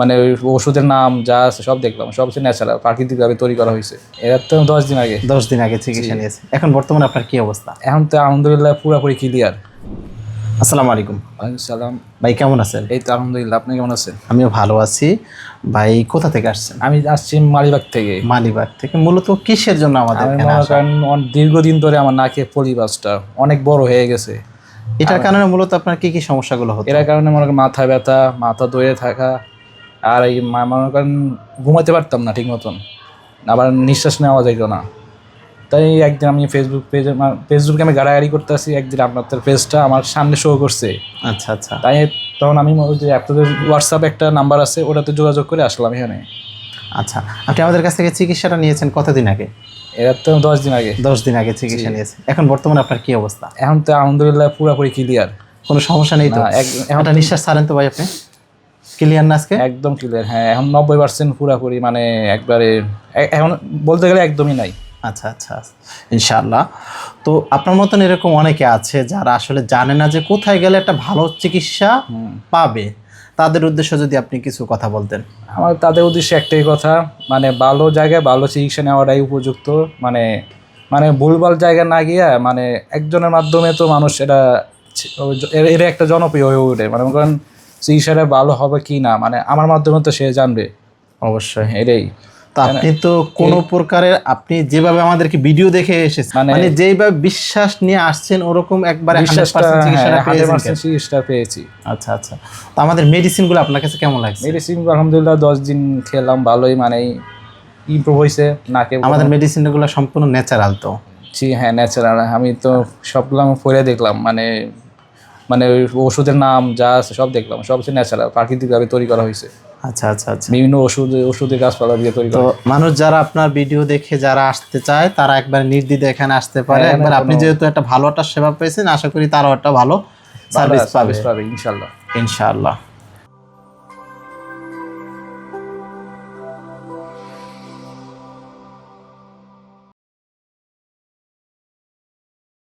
মানে ওই ওষুধের নাম যা আছে সব দেখলাম, সব হচ্ছে ন্যাচারাল, প্রাকৃতিকভাবে তৈরি করা হয়েছে। এর তো 10 দিন আগে। 10 দিন আগে চিকিৎসা নিয়েছে। এখন বর্তমানে আপনার কি অবস্থা? এখন তো আলহামদুলিল্লাহ পুরোপুরি ক্লিয়ার। আসসালামু আলাইকুম। ওয়ালাইকুম সালাম। ভাই কেমন আছেন? এই তো আলহামদুলিল্লাহ, আপনি কেমন আছেন? আমিও ভালো আছি। ভাই কোথা থেকে আসছেন? আমি আসছি মালিবাগ থেকে। মালিবাগ থেকে। মূলত কিসের জন্য আমাদের আমি এখানে মনে আসা? করেন দীর্ঘদিন ধরে আমার নাকে পলিপাসটা অনেক বড় হয়ে গেছে। এটার কারণে মূলত আপনার কি কি সমস্যাগুলো হতো? এর কারণে মনে করেন মাথা ব্যথা, মাথা ধরে থাকা, আর এই মনে করেন ঘুমাতে পারতাম না ঠিক মতন, আবার নিঃশ্বাস নেওয়া যাইত না। তাই একদিন আমি ফেসবুকে আমি গাড়াগাড়ি করতে আসি, একদিন আপনাদের পেজটা আমার সামনে শো করছে। আচ্ছা আচ্ছা। তাই তখন আমি ওই যে আপনাদের হোয়াটসঅ্যাপে একটা নাম্বার আছে, ওটাতে যোগাযোগ করে আসলাম এখানে। আচ্ছা, আপনি আমাদের কাছ থেকে চিকিৎসাটা নিয়েছেন কতদিন আগে? এর তো 10 দিন আগে। 10 দিন আগে চিকিৎসা নিয়েছেন। এখন বর্তমানে আপনার কি অবস্থা? এখন তো আলহামদুলিল্লাহ পুরোপুরি ক্লিয়ার। কোনো সমস্যা নেই তো? একটা নিঃশ্বাস ছাড়েন তো ভাই, আপনি ক্লিয়ার না আজকে? একদম ক্লিয়ার, হ্যাঁ। এখন 90% পুরোপুরি, মানে একবারে এখন বলতে গেলে একদমই নাই। আচ্ছা আচ্ছা, ইনশাআল্লাহ। তো আপনার মতন এরকম অনেকে আছে যারা আসলে জানে না যে কোথায় গেলে একটা ভালো চিকিৎসা পাবে। তাদের উদ্দেশ্যে যদি আপনি কিছু কথা বলতেন। আমার তাদের উদ্দেশ্যে একটাই কথা, মানে ভালো জায়গায় ভালো চিকিৎসা নেওয়াটাই উপযুক্ত। মানে মানে ভুলভাল জায়গায় না গিয়া, মানে একজনের মাধ্যমে তো মানুষ এটা একটা জনপ্রিয় হয়ে ওঠে। মানে মনে করেন চিকিৎসাটা ভালো হবে কি না, মানে আমার মাধ্যমে তো সে জানবে অবশ্যই। এটাই। তো আপনি তো কোনো প্রকারের, আপনি যেভাবে আমাদেরকে ভিডিও দেখে এসেছেন, মানে যেভাবে বিশ্বাস নিয়ে আসছেন ওরকম একবারে 100% চিকিৎসা পেয়েছি। আচ্ছা আচ্ছা। তো আমাদের মেডিসিনগুলো আপনার কাছে কেমন লাগছে? মেডিসিন আলহামদুলিল্লাহ 10 দিন খেলাম, ভালোই মানে ইমপ্রুভ হয়েছে নাকে। আমাদের মেডিসিনগুলো সম্পূর্ণ ন্যাচারাল তো? জি হ্যাঁ, ন্যাচারাল। আমি তো সবগুলো পড়ে দেখলাম, মানে মানে ওই ওষুধের নাম যা আছে সব দেখলাম, সব হচ্ছে ন্যাচারাল, প্রাকৃতিকভাবে তৈরি করা হয়েছে। আচ্ছা আচ্ছা আচ্ছা। বিভিন্ন ওষুধের গাছপালা দিয়ে তৈরি করা। তো মানুষ যারা আপনার ভিডিও দেখে যারা আসতে চায় তারা একবার নির্দ্বিধায় এখানে আসতে পারে। একবার আপনি যেহেতু একটা ভালো একটা সেবা পেয়েছেন, আশা করি তারাও একটা ভালো সার্ভিস পাবে ইনশাল্লাহ। ইনশাআল্লাহ।